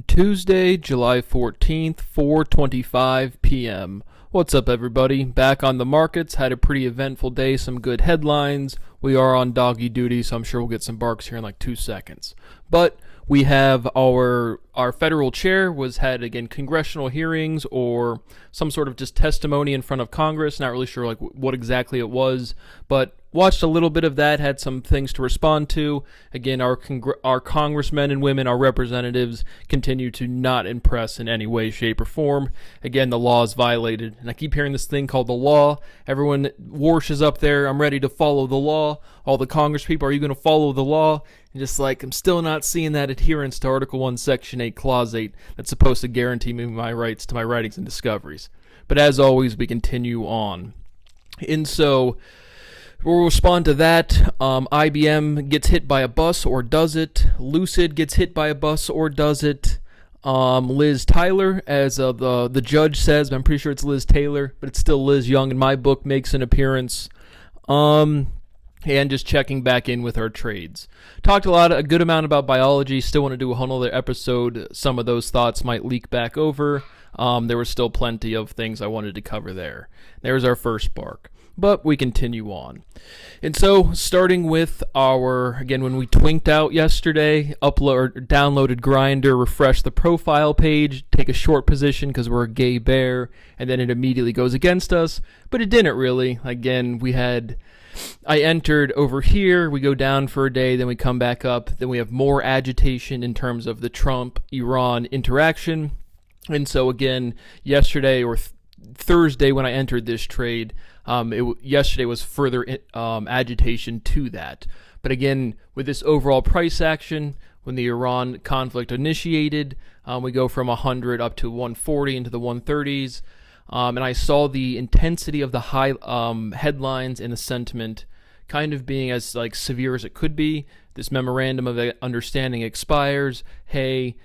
Tuesday, July 14th, 4:25 p.m. What's up, everybody? Back on the markets. Had a pretty eventful day, some good headlines. We are on doggy duty, so I'm sure we'll get some barks here in like 2 seconds. But we have our federal chair had again congressional hearings or some sort of just testimony in front of Congress. Not really sure like what exactly it was, but watched a little bit of that, had some things to respond to. Again, our congressmen and women, our representatives, continue to not impress in any way, shape, or form. Again, the law is violated. And I keep hearing this thing called the law. Everyone warshes up there, I'm ready to follow the law. All the Congress people, are you going to follow the law? And just like, I'm still not seeing that adherence to Article 1, Section 8, Clause 8 that's supposed to guarantee me my rights to my writings and discoveries. But as always, we continue on. And so we'll respond to that. IBM gets hit by a bus or does it? Lucid gets hit by a bus or does it? Liz Tyler, as the judge says, I'm pretty sure it's Liz Taylor, but it's still Liz Young in my book, makes an appearance. And just checking back in with our trades. Talked a good amount about biology. Still want to do a whole other episode. Some of those thoughts might leak back over. There was still plenty of things I wanted to cover there. There's our first bark. But we continue on. And so, starting with when we twinked out yesterday, downloaded Grindr, refreshed the profile page, take a short position because we're a gay bear, and then it immediately goes against us. But it didn't really. Again, I entered over here, we go down for a day, then we come back up, then we have more agitation in terms of the Trump-Iran interaction. And so again, yesterday or Thursday when I entered this trade, yesterday was further agitation to that. But again, with this overall price action, when the Iran conflict initiated, we go from 100 up to 140 into the 130s. And I saw the intensity of the high headlines and the sentiment kind of being as like severe as it could be. This memorandum of understanding expires. Hey,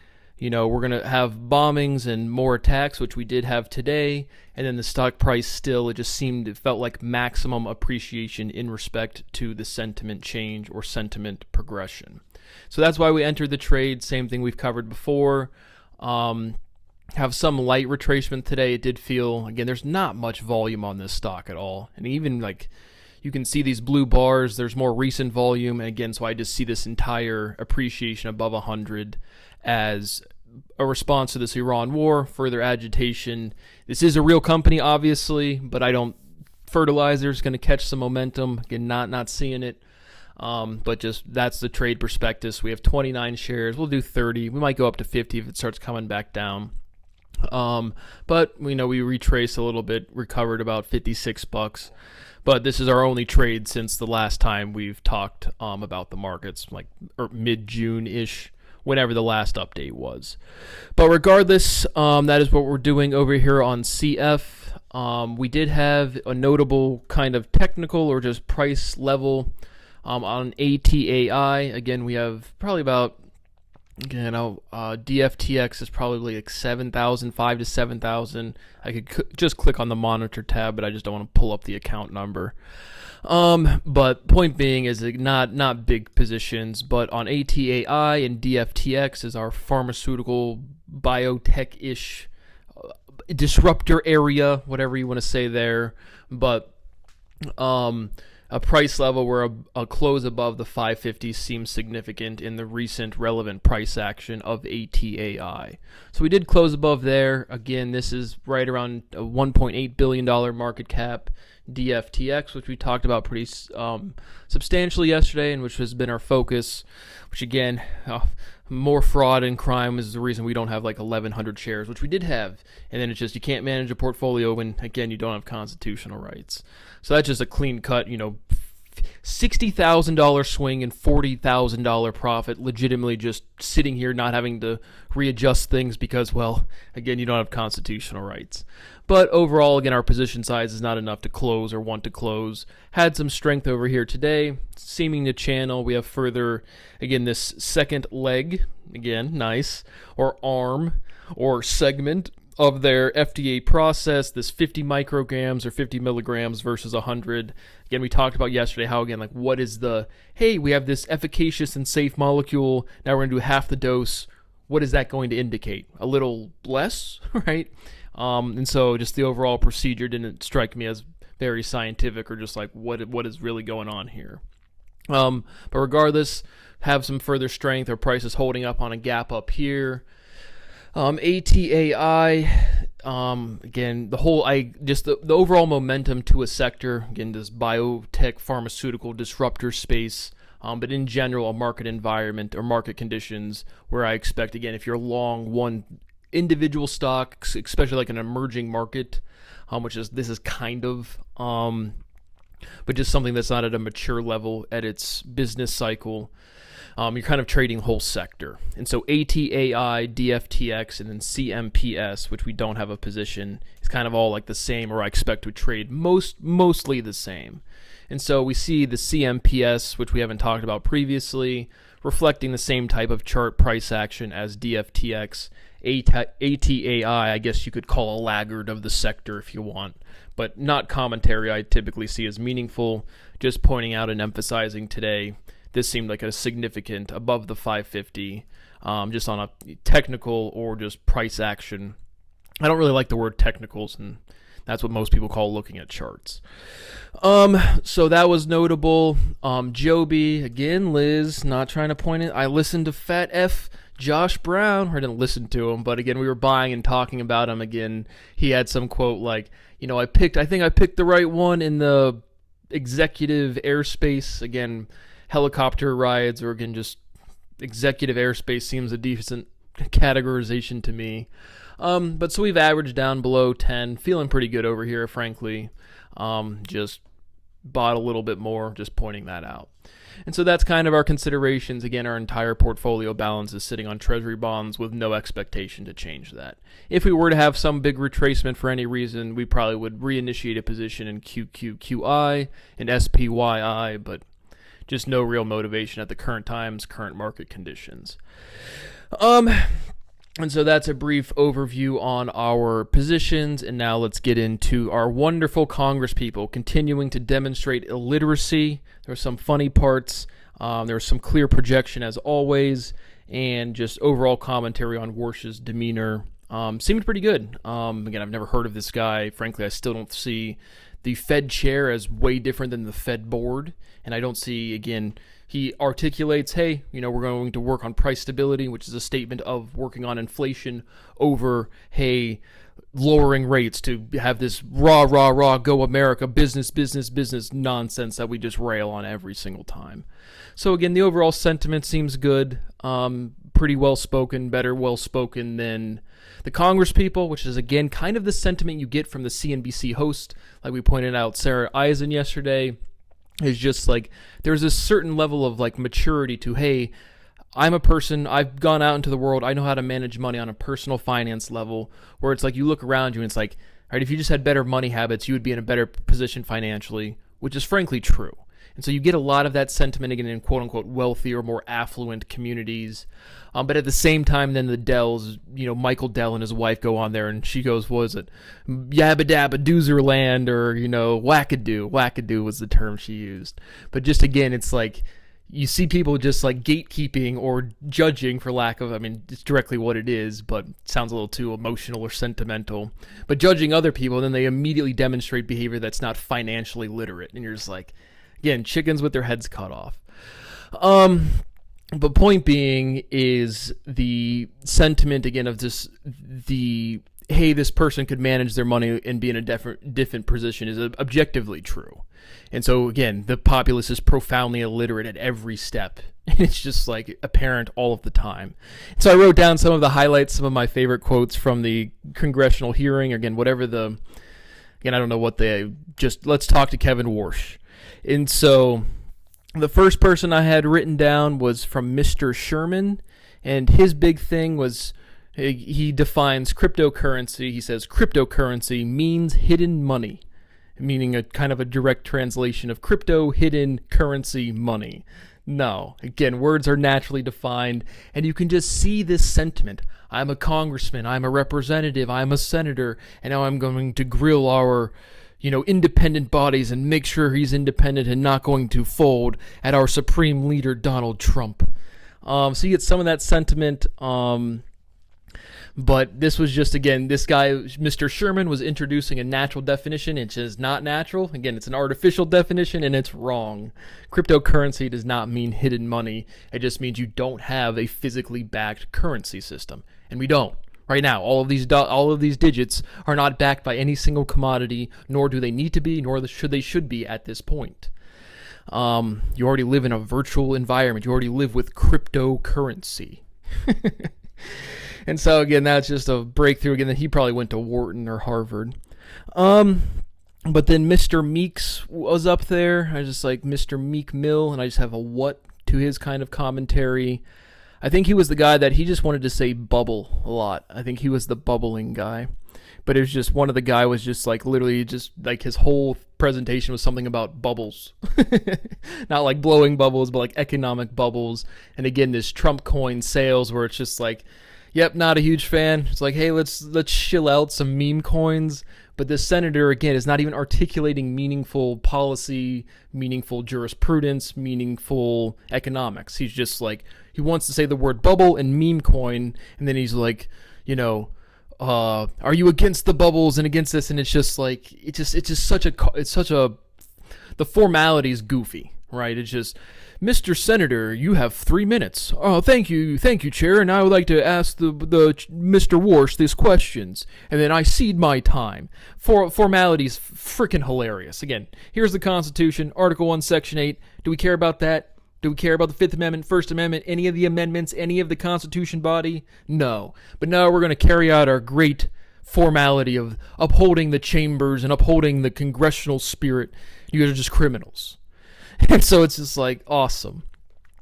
we're going to have bombings and more attacks, which we did have today. And then the stock price it felt like maximum appreciation in respect to the sentiment change or sentiment progression. So that's why we entered the trade. Same thing we've covered before. Have some light retracement today. It did feel, again, there's not much volume on this stock at all. And even like you can see these blue bars, there's more recent volume. And again, so I just see this entire appreciation above 100 as a response to this Iran war, further agitation. This is a real company, obviously, but fertilizer's going to catch some momentum. Again, not seeing it. But just that's the trade prospectus. We have 29 shares. We'll do 30. We might go up to 50 if it starts coming back down. But we retraced a little bit, recovered about $56. But this is our only trade since the last time we've talked about the markets, or mid-June-ish, whenever the last update was. But regardless, that is what we're doing over here on CF. We did have a notable kind of technical or just price level on ATAI. Again, we have probably about DFTX is probably like 7,000, 5 to 7,000. I could just click on the monitor tab, but I just don't want to pull up the account number. But point being is not big positions, but on ATAI and DFTX is our pharmaceutical biotech-ish disruptor area, whatever you want to say there. But a price level where a close above the 550 seems significant in the recent relevant price action of ATAI. So we did close above there. Again, this is right around a $1.8 billion market cap. DFTX, which we talked about pretty substantially yesterday and which has been our focus, which again, more fraud and crime is the reason we don't have like 1,100 shares, which we did have. And then it's just you can't manage a portfolio when, again, you don't have constitutional rights. So that's just a clean cut, $60,000 swing and $40,000 profit, legitimately just sitting here not having to readjust things because, well, again, you don't have constitutional rights. But overall, again, our position size is not enough to close or want to close. Had some strength over here today, seeming to channel. We have further, again, this second leg, again, nice, or arm or segment of their FDA process, this 50 micrograms or 50 milligrams versus 100. Again, we talked about yesterday how, again, like what is we have this efficacious and safe molecule. Now we're going to do half the dose. what is that going to indicate? A little less, right? And so just the overall procedure didn't strike me as very scientific or just like what is really going on here. But regardless, have some further strength. Our price is holding up on a gap up here. ATAI, again, the overall momentum to a sector, again, this biotech pharmaceutical disruptor space, but in general, a market environment or market conditions where I expect, again, if you're long one individual stock, especially like an emerging market, this is kind of, but just something that's not at a mature level at its business cycle. You're kind of trading whole sector. And so ATAI, DFTX, and then CMPS, which we don't have a position, is kind of all like the same, or I expect to trade mostly the same. And so we see the CMPS, which we haven't talked about previously, reflecting the same type of chart price action as DFTX. ATAI, I guess you could call a laggard of the sector if you want, but not commentary I typically see as meaningful. Just pointing out and emphasizing today, this seemed like a significant above the 550, just on a technical or just price action. I don't really like the word technicals, and that's what most people call looking at charts. So that was notable. Joby, again, Liz, not trying to point it. I listened to Fat F Josh Brown. I didn't listen to him, but again, we were buying and talking about him again. He had some quote like, I think I picked the right one in the executive airspace. Again, helicopter rides, or again, just executive airspace seems a decent categorization to me. But so we've averaged down below 10, feeling pretty good over here, frankly. Just bought a little bit more, just pointing that out. And so that's kind of our considerations. Again, our entire portfolio balance is sitting on treasury bonds with no expectation to change that. If we were to have some big retracement for any reason, we probably would reinitiate a position in QQQI and SPYI, but just no real motivation at the current times, current market conditions. And so that's a brief overview on our positions, and now let's get into our wonderful Congress people continuing to demonstrate illiteracy. There were some funny parts. There was some clear projection as always, and just overall commentary on Warsh's demeanor. Seemed pretty good. Again, I've never heard of this guy. Frankly, I still don't see the Fed chair as way different than the Fed board, and I don't see, again, he articulates, hey, we're going to work on price stability, which is a statement of working on inflation over, hey, lowering rates to have this rah, go America, business nonsense that we just rail on every single time. So again, the overall sentiment seems good, pretty well-spoken, better well-spoken than the Congress people, which is, again, kind of the sentiment you get from the CNBC host. Like we pointed out, Sarah Eisen yesterday, is just like there's a certain level of like maturity to, hey, I'm a person, I've gone out into the world, I know how to manage money on a personal finance level, where it's like you look around you and it's like, all right, if you just had better money habits, you would be in a better position financially, which is frankly true. And so you get a lot of that sentiment again in quote-unquote wealthy or more affluent communities. But at the same time, then the Dells, Michael Dell and his wife go on there and she goes, what is it, yabba dabba doozerland, or, wackadoo. Wackadoo was the term she used. But just again, it's like you see people just like gatekeeping or judging, for lack of, it's directly what it is, but it sounds a little too emotional or sentimental. But judging other people, and then they immediately demonstrate behavior that's not financially literate. And you're just like, again, chickens with their heads cut off. But point being is the sentiment, again, of this, hey, this person could manage their money and be in a different position is objectively true. And so, again, the populace is profoundly illiterate at every step. And it's just, like, apparent all of the time. So I wrote down some of the highlights, some of my favorite quotes from the congressional hearing. Again, I don't know what let's talk to Kevin Warsh. And so the first person I had written down was from Mr. Sherman, and his big thing was he defines cryptocurrency. He says cryptocurrency means hidden money, meaning a kind of a direct translation of crypto, hidden currency, money. No, again, words are naturally defined, and you can just see this sentiment. I'm a congressman, I'm a representative, I'm a senator, and now I'm going to grill our independent bodies and make sure he's independent and not going to fold at our supreme leader, Donald Trump. So you get some of that sentiment. But this was just, again, this guy, Mr. Sherman, was introducing a natural definition, which is not natural. Again, it's an artificial definition, and it's wrong. Cryptocurrency does not mean hidden money. It just means you don't have a physically backed currency system. And we don't. Right now, all of these digits are not backed by any single commodity, nor do they need to be, nor should be at this point. You already live in a virtual environment. You already live with cryptocurrency. And so, again, that's just a breakthrough. Again, that he probably went to Wharton or Harvard. But then Mr. Meeks was up there. I just like Mr. Meek Mill, and I just have a what to his kind of commentary. I think he was the guy that he just wanted to say bubble a lot. I think he was the bubbling guy. But it was just one of the guy was just like literally just like his whole presentation was something about bubbles. Not like blowing bubbles, but like economic bubbles. And again, this Trump coin sales where it's just like, yep, not a huge fan. It's like, hey, let's chill out, some meme coins. But this senator, again, is not even articulating meaningful policy, meaningful jurisprudence, meaningful economics. He's just like, he wants to say the word bubble and meme coin, and then he's like, are you against the bubbles and against this? And it's just like, the formality is goofy, right? It's just, Mr. Senator, you have 3 minutes. Oh, thank you, Chair. And I would like to ask the Mr. Warsh these questions. And then I cede my time. Formality's freaking hilarious. Again, here's the Constitution, Article 1, Section 8. Do we care about that? Do we care about the Fifth Amendment, First Amendment, any of the amendments, any of the Constitution body? No. But now we're going to carry out our great formality of upholding the chambers and upholding the congressional spirit. You guys are just criminals. And so it's just like awesome.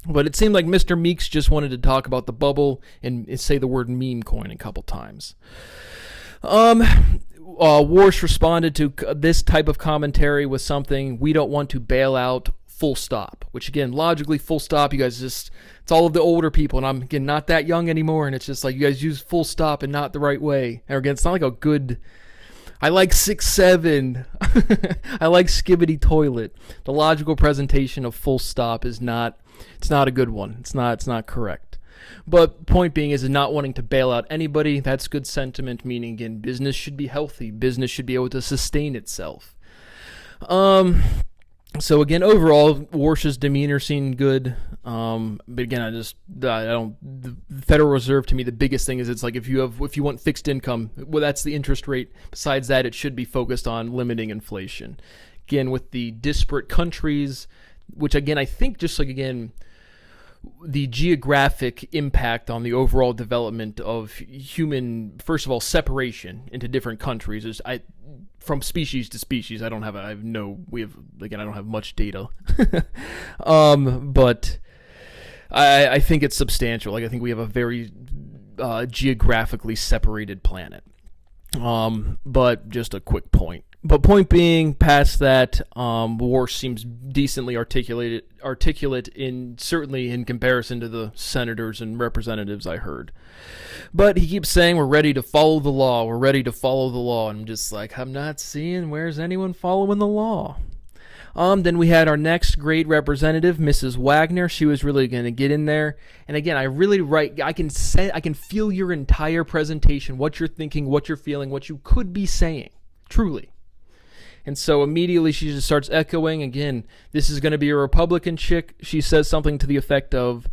But it seemed like Mr. Meeks just wanted to talk about the bubble and say the word meme coin a couple times. Warsh responded to this type of commentary with something, we don't want to bail out, full stop. Which again, logically, full stop, you guys just, it's all of the older people, and I'm, again, not that young anymore, and it's just like, you guys use full stop and not the right way. And again, it's not like a good, I like 6-7. I like skibbity toilet. The logical presentation of full stop is not, it's not a good one. It's not correct. But point being is not wanting to bail out anybody. That's good sentiment, meaning, again, business should be healthy. Business should be able to sustain itself. So again, overall, Warsh's demeanor seemed good. But again, I don't. The Federal Reserve, to me, the biggest thing is it's like if you want fixed income, well, that's the interest rate. Besides that, it should be focused on limiting inflation. Again, with the disparate countries, which again I think just like again, the geographic impact on the overall development of human, first of all, separation into different countries is from species to species. I don't have much data. But I think it's substantial. Like I think we have a very geographically separated planet. But just a quick point. But point being, past that, Warsh seems decently articulate certainly in comparison to the senators and representatives I heard. But he keeps saying we're ready to follow the law. We're ready to follow the law. And I'm just like, I'm not seeing where's anyone following the law. Then we had our next great representative, Mrs. Wagner. She was really going to get in there. And again, I can feel your entire presentation, what you're thinking, what you're feeling, what you could be saying, truly. And so immediately she just starts echoing, again, this is going to be a Republican chick. She says something to the effect of,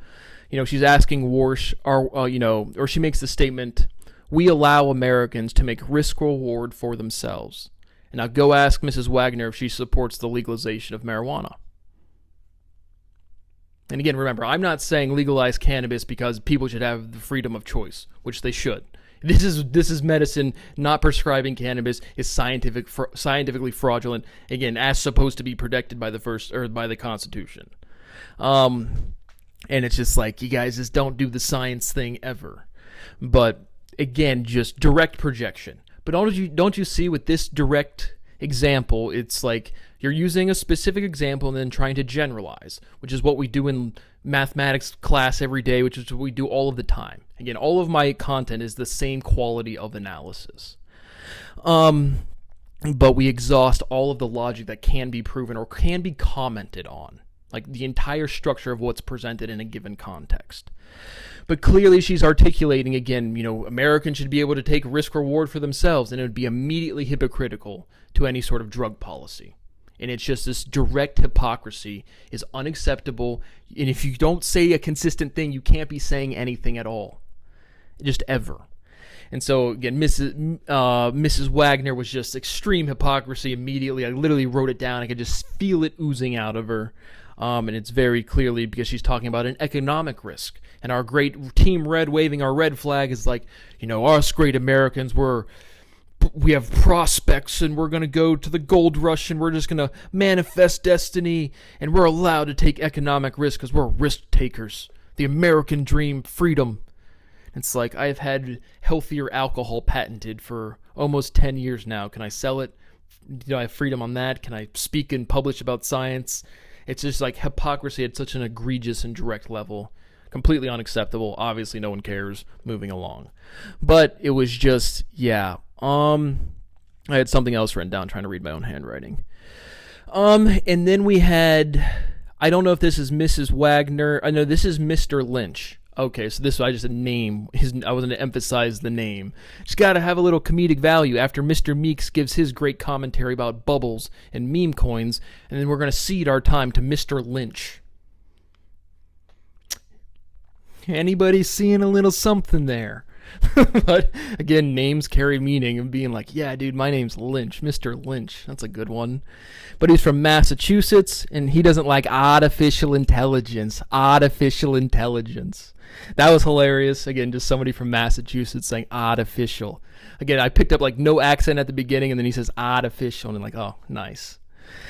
she's asking Warsh, or she makes the statement, we allow Americans to make risk reward for themselves. And now go ask Mrs. Wagner if she supports the legalization of marijuana. And again, remember, I'm not saying legalize cannabis because people should have the freedom of choice, which they should. This is medicine. Not prescribing cannabis is scientifically fraudulent. Again, as supposed to be protected by the Constitution. And it's just like, you guys just don't do the science thing ever. But again, just direct projection. But don't you see with this direct example, it's like you're using a specific example and then trying to generalize, which is what we do in mathematics class every day, which is what we do all of the time. Again, all of my content is the same quality of analysis. But we exhaust all of the logic that can be proven or can be commented on. like the entire structure of what's presented in a given context. But clearly she's articulating, again, Americans should be able to take risk reward for themselves, and it would be immediately hypocritical to any sort of drug policy. And it's just this direct hypocrisy is unacceptable. And if you don't say a consistent thing, you can't be saying anything at all. Just ever. And so, again, Mrs. Wagner was just extreme hypocrisy immediately. I literally wrote it down. I could just feel it oozing out of her. And it's very clearly because she's talking about an economic risk. And our great Team Red waving our red flag is like, us great Americans, we have prospects, and we're going to go to the gold rush, and we're just going to manifest destiny, and we're allowed to take economic risk because we're risk takers. The American dream, freedom. It's like, I've had healthier alcohol patented for almost 10 years now. Can I sell it? I have freedom on that? Can I speak and publish about science? It's just like hypocrisy at such an egregious and direct level. Completely unacceptable. Obviously, no one cares. Moving along. But it was just, yeah. I had something else written down trying to read my own handwriting. And then we had, I don't know if this is Mrs. Wagner. I know this is Mr. Lynch. Okay, so this, I just a name. I wasn't going to emphasize the name. Just got to have a little comedic value after Mr. Meeks gives his great commentary about bubbles and meme coins, and then we're going to cede our time to Mr. Lynch. Anybody seeing a little something there? But again, names carry meaning, and being like, yeah, dude, my name's Lynch, Mr. Lynch. That's a good one. But he's from Massachusetts, and he doesn't like artificial intelligence. Artificial intelligence. That was hilarious. Again, just somebody from Massachusetts saying artificial. Again, I picked up like no accent at the beginning, and then he says artificial, and I'm like, oh, nice.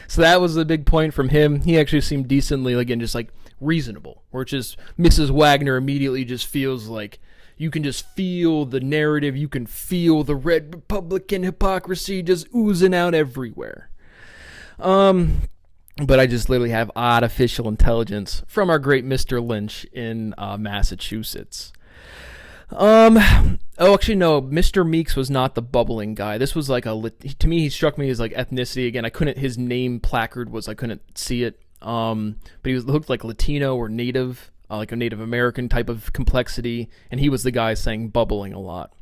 So that was a big point from him. He actually seemed decently, again, just like reasonable, where it's just Mrs. Wagner immediately just feels like you can just feel the narrative. You can feel the red Republican hypocrisy just oozing out everywhere. But I just literally have artificial intelligence from our great Mr. Lynch in Massachusetts. Actually, no, Mr. Meeks was not the bubbling guy. This was like to me, he struck me as like ethnicity. Again, his name placard was, I couldn't see it. But he looked like Latino or Native. Like a Native American type of complexity, and he was the guy saying bubbling a lot.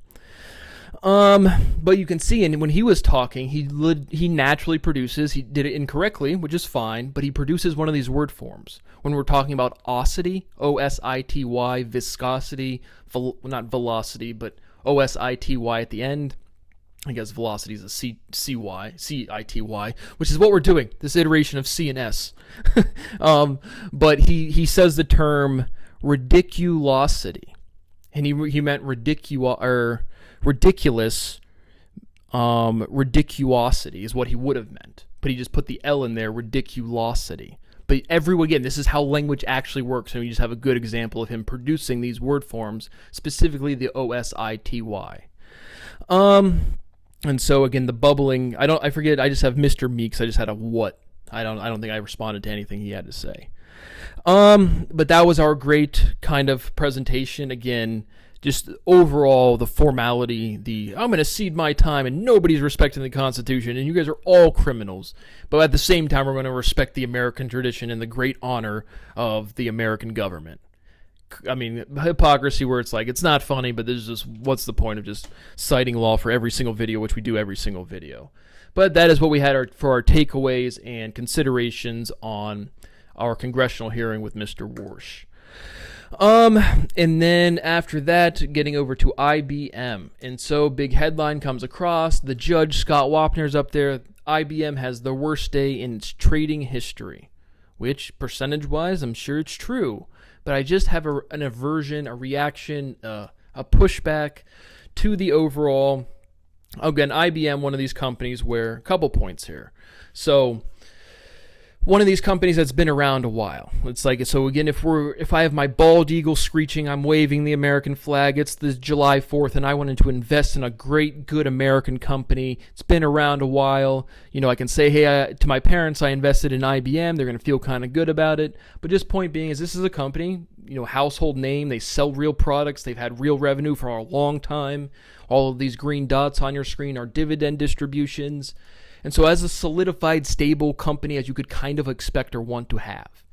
But you can see, and when he was talking, he naturally produces, he did it incorrectly, which is fine, but he produces one of these word forms. When we're talking about osity, O-S-I-T-Y, viscosity, not velocity, but O-S-I-T-Y at the end. I guess velocity is a C-Y, C-I-T-Y, which is what we're doing, this iteration of C and S. But he says the term ridiculosity, and he meant ridiculous, ridiculosity is what he would have meant. But he just put the L in there, ridiculosity. But again, this is how language actually works, and we just have a good example of him producing these word forms, specifically the O-S-I-T-Y. And so again, the bubbling, I forget, I just have Mr. Meeks, I just had a what. I don't think I responded to anything he had to say. But that was our great kind of presentation. Again, just overall, the formality, I'm going to cede my time and nobody's respecting the Constitution and you guys are all criminals. But at the same time, we're going to respect the American tradition and the great honor of the American government. I mean, hypocrisy where it's like, it's not funny, but there's just, what's the point of just citing law for every single video, which we do every single video. But that is what we had for our takeaways and considerations on our congressional hearing with Mr. Warsh. And then after that, getting over to IBM. And so big headline comes across, the judge, Scott Wapner's up there, IBM has the worst day in its trading history, which percentage-wise, I'm sure it's true. But I just have an aversion, a reaction, a pushback to the overall. Again, IBM, one of these companies where, a couple points here. So, one of these companies that's been around a while. It's like, so again, if I have my bald eagle screeching, I'm waving the American flag, it's the July 4th, and I wanted to invest in a great, good American company. It's been around a while. I can say, hey, to my parents, I invested in IBM. They're going to feel kind of good about it. But just point being is this is a company, household name. They sell real products. They've had real revenue for a long time. All of these green dots on your screen are dividend distributions. And so as a solidified, stable company as you could kind of expect or want to have.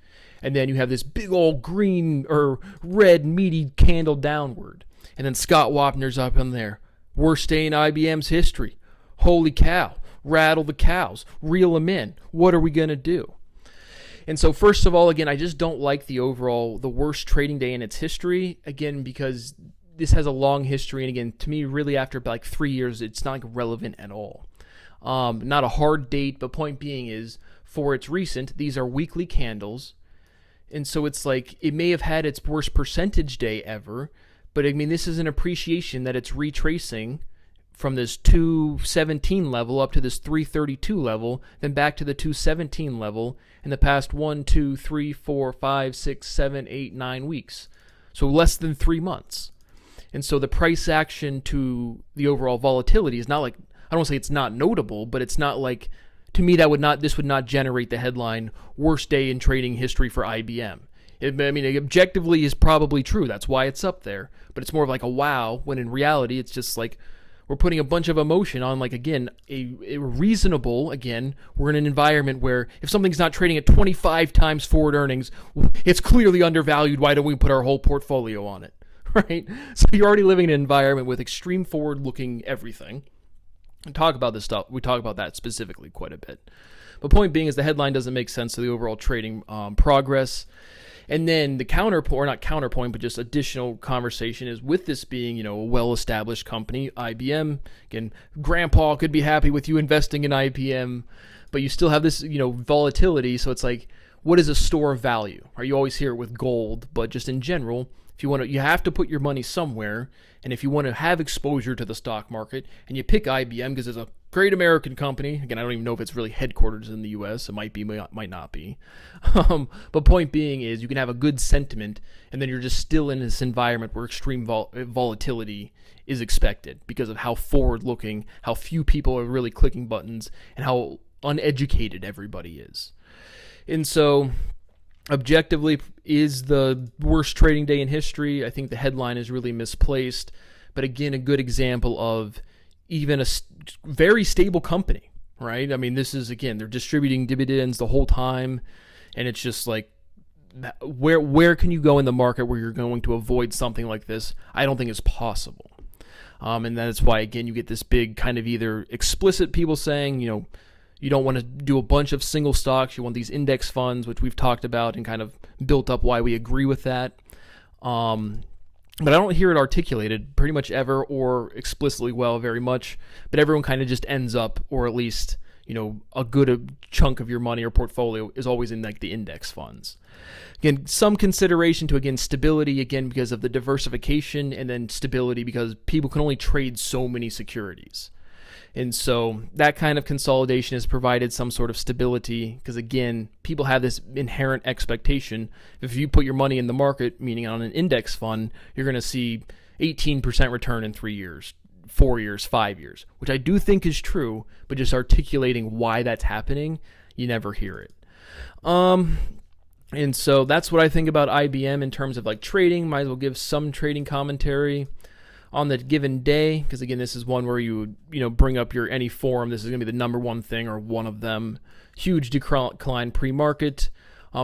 And then you have this big old green or red meaty candle downward. And then Scott Wapner's up in there. Worst day in IBM's history. Holy cow. Rattle the cows. Reel them in. What are we going to do? And so first of all, again, I just don't like the worst trading day in its history. Again, because this has a long history. And again, to me, really after like 3 years, it's not relevant at all. Not a hard date, but point being is, for its recent, these are weekly candles. And so it's like, it may have had its worst percentage day ever, but I mean, this is an appreciation that it's retracing from this 217 level up to this 332 level, then back to the 217 level in the past 1, 2, 3, 4, 5, 6, 7, 8, 9 weeks. So less than 3 months. And so the price action to the overall volatility is not like, I don't want to say it's not notable, but it's not like, to me, this would not generate the headline, worst day in trading history for IBM. I mean, objectively is probably true. That's why it's up there. But it's more of like a wow, when in reality, it's just like we're putting a bunch of emotion on, like, again, a reasonable, again, we're in an environment where if something's not trading at 25 times forward earnings, it's clearly undervalued. Why don't we put our whole portfolio on it, right? So you're already living in an environment with extreme forward-looking everything. And talk about this stuff. We talk about that specifically quite a bit. But point being is the headline doesn't make sense to the overall trading progress. And then the counterpoint, or not counterpoint, but just additional conversation is, with this being, a well-established company, IBM, again, grandpa could be happy with you investing in IBM, but you still have this, volatility. So it's like, what is a store of value? Or you always hear it with gold, but just in general, if you want to, you have to put your money somewhere. And if you want to have exposure to the stock market, and you pick IBM because it's a great American company, again, I don't even know if it's really headquartered in the U.S. It might be, might not be. But point being is, you can have a good sentiment, and then you're just still in this environment where extreme volatility is expected because of how forward-looking, how few people are really clicking buttons, and how uneducated everybody is. And so, objectively, is the worst trading day in history. I think the headline is really misplaced. But again, a good example of even a very stable company, right? I mean, this is, again, they're distributing dividends the whole time. And it's just like, where can you go in the market where you're going to avoid something like this? I don't think it's possible. And that's why, again, you get this big kind of either explicit people saying, you don't want to do a bunch of single stocks. You want these index funds, which we've talked about and kind of built up why we agree with that. But I don't hear it articulated pretty much ever, or explicitly very much. But everyone kind of just ends up, or at least, a good chunk of your money or portfolio is always in like the index funds. Again, some consideration to, again, stability, again, because of the diversification, and then stability because people can only trade so many securities. And so that kind of consolidation has provided some sort of stability because, again, people have this inherent expectation. If you put your money in the market, meaning on an index fund, you're going to see 18% return in 3 years, 4 years, 5 years, which I do think is true, but just articulating why that's happening, you never hear it. And so that's what I think about IBM in terms of like trading. Might as well give some trading commentary on the given day, because again, this is one where you bring up any forum. This is going to be the number one thing, or one of them. Huge decline pre-market.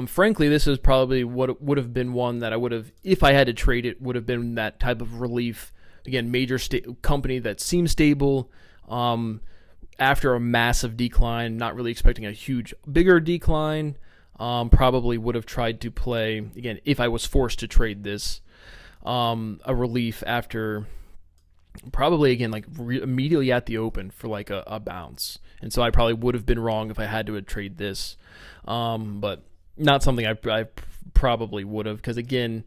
Frankly, this is probably what would have been one that I would have, if I had to trade it, would have been that type of relief. Again, major company that seems stable after a massive decline, not really expecting a bigger decline. Probably would have tried to play, again, if I was forced to trade this, a relief after probably, again, like immediately at the open for like a bounce. And so I probably would have been wrong if I had to trade this, but not something I probably would have, because again,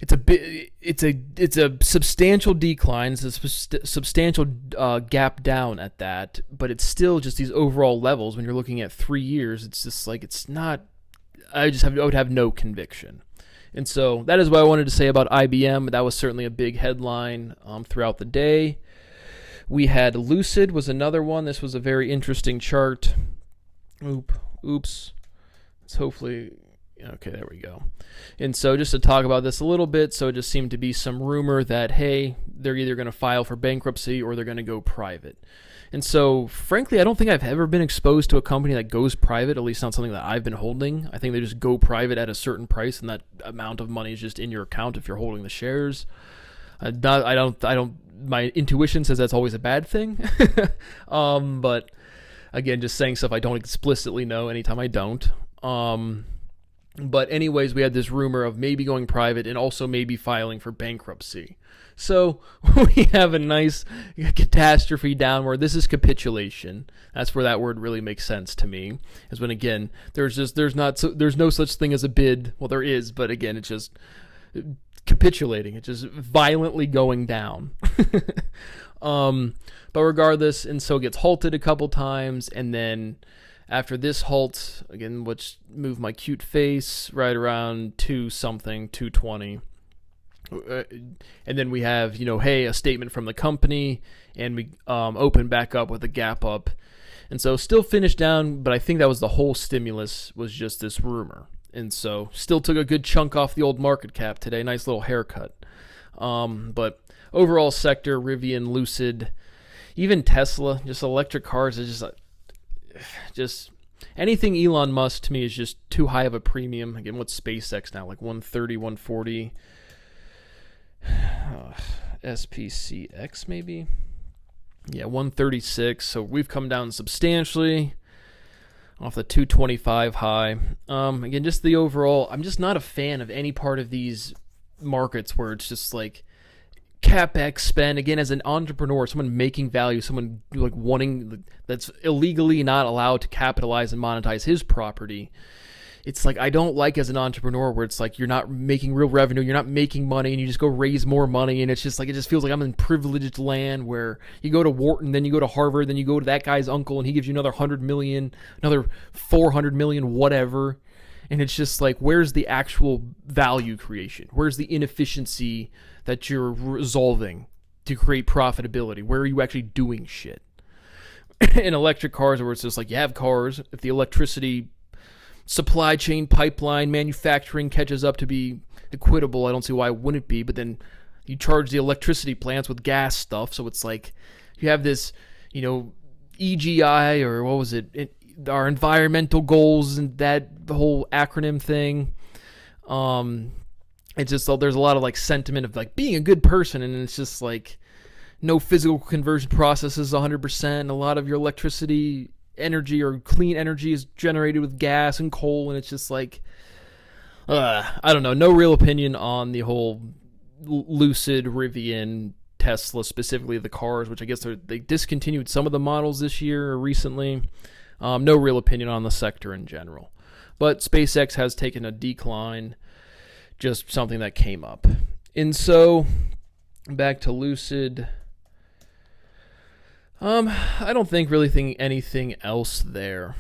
it's a substantial decline. It's a substantial gap down at that, but it's still just these overall levels. When you're looking at 3 years, it's just like, it's not, I would have no conviction. And so that is what I wanted to say about IBM. That was certainly a big headline throughout the day. We had Lucid was another one. This was a very interesting chart. Oops. Let's hopefully Okay, there we go. And so just to talk about this a little bit, so it just seemed to be some rumor that, hey, they're either going to file for bankruptcy or they're going to go private. And so, frankly, I don't think I've ever been exposed to a company that goes private, at least not something that I've been holding. I think they just go private at a certain price, and that amount of money is just in your account if you're holding the shares. My intuition says that's always a bad thing. But again, just saying stuff I don't explicitly know anytime I don't. But anyways, we had this rumor of maybe going private and also maybe filing for bankruptcy. So we have a nice catastrophe downward. This is capitulation. That's where that word really makes sense to me. Is when again, there's no such thing as a bid. Well, there is, but again, it's just capitulating. It's just violently going down. But regardless, and so it gets halted a couple times, and then after this halt, again, which moved my cute face right around 220. And then we have, hey, a statement from the company, and we open back up with a gap up. And so still finished down, but I think that was the whole stimulus was just this rumor. And so still took a good chunk off the old market cap today. Nice little haircut. But overall sector, Rivian, Lucid, even Tesla, just electric cars is just anything Elon Musk to me is just too high of a premium. Again, what's SpaceX now? Like 130, 140. SPCX maybe? Yeah, 136. So we've come down substantially off the 225 high. Again, just the overall, I'm just not a fan of any part of these markets where it's just like CapEx spend. Again, as an entrepreneur, someone making value, someone like wanting, that's illegally not allowed to capitalize and monetize his property. It's like, I don't like as an entrepreneur where it's like you're not making real revenue, you're not making money, and you just go raise more money, and it's just like, it just feels like I'm in privileged land where you go to Wharton, then you go to Harvard, then you go to that guy's uncle, and he gives you another 100 million, another 400 million, whatever. And it's just like, where's the actual value creation? Where's the inefficiency that you're resolving to create profitability? Where are you actually doing shit? In electric cars, where it's just like, you have cars, if the electricity supply chain, pipeline, manufacturing catches up to be equitable, I don't see why it wouldn't be, but then you charge the electricity plants with gas stuff, so it's like you have this, EGI, or what was it, our environmental goals, and that the whole acronym thing. It's just, there's a lot of like sentiment of like being a good person, and it's just like no physical conversion process is 100%. A lot of your electricity energy or clean energy is generated with gas and coal, and it's just like I don't know, no real opinion on the whole Lucid, Rivian, Tesla, specifically the cars, which I guess they discontinued some of the models this year or recently. No real opinion on the sector in general, but SpaceX has taken a decline, just something that came up. And so back to Lucid, I don't think anything else there.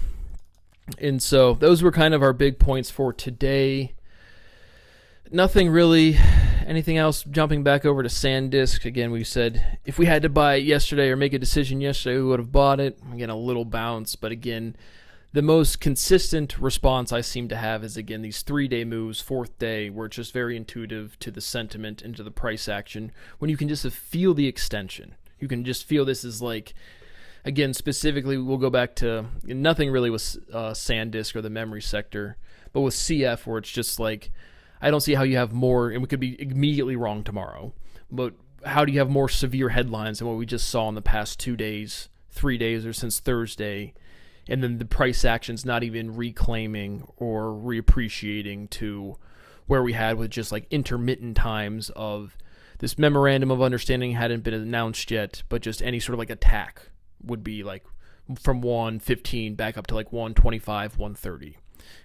And so those were kind of our big points for today. Nothing really, anything else. Jumping back over to SanDisk, again, we said if we had to buy it yesterday or make a decision yesterday, we would have bought it. Again, a little bounce, but again, the most consistent response I seem to have is, again, these 3-day moves, 4th day, where it's just very intuitive to the sentiment and to the price action, when you can just feel the extension. You can just feel this is like, again, specifically, we'll go back to nothing really with SanDisk or the memory sector, but with CF, where it's just like, I don't see how you have more, and we could be immediately wrong tomorrow, but how do you have more severe headlines than what we just saw in the past 2 days, 3 days, or since Thursday, and then the price action's not even reclaiming or reappreciating to where we had with just like intermittent times of this memorandum of understanding hadn't been announced yet, but just any sort of like attack would be like from 115 back up to like 125, 130.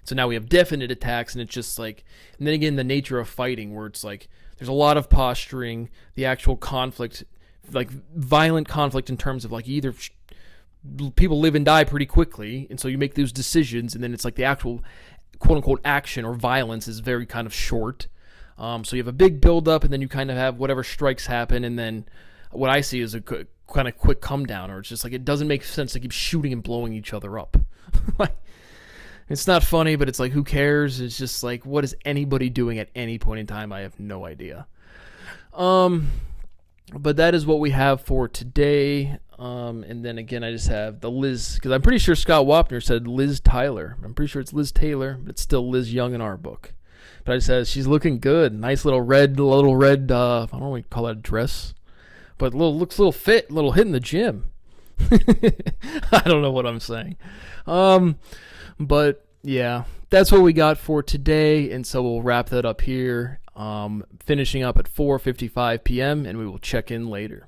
So now we have definite attacks, and it's just like, and then again, the nature of fighting, where it's like there's a lot of posturing, the actual conflict, like violent conflict in terms of like either people live and die pretty quickly, and so you make those decisions, and then it's like the actual quote-unquote action or violence is very kind of short. So you have a big build-up, and then you kind of have whatever strikes happen, and then what I see is a kind of quick come-down, or it's just like it doesn't make sense to keep shooting and blowing each other up. Like, It's not funny, but it's like, who cares? It's just like, what is anybody doing at any point in time? I have no idea. But that is what we have for today. And then again, I just have the Liz, because I'm pretty sure Scott Wapner said Liz Tyler. I'm pretty sure it's Liz Taylor, but it's still Liz Young in our book. But I just said she's looking good. Nice little red, I don't know what we call that, a dress, but looks a little fit, a little hit in the gym. I don't know what I'm saying. But yeah, that's what we got for today. And so we'll wrap that up here. Finishing up at 4:55 p.m. and we will check in later.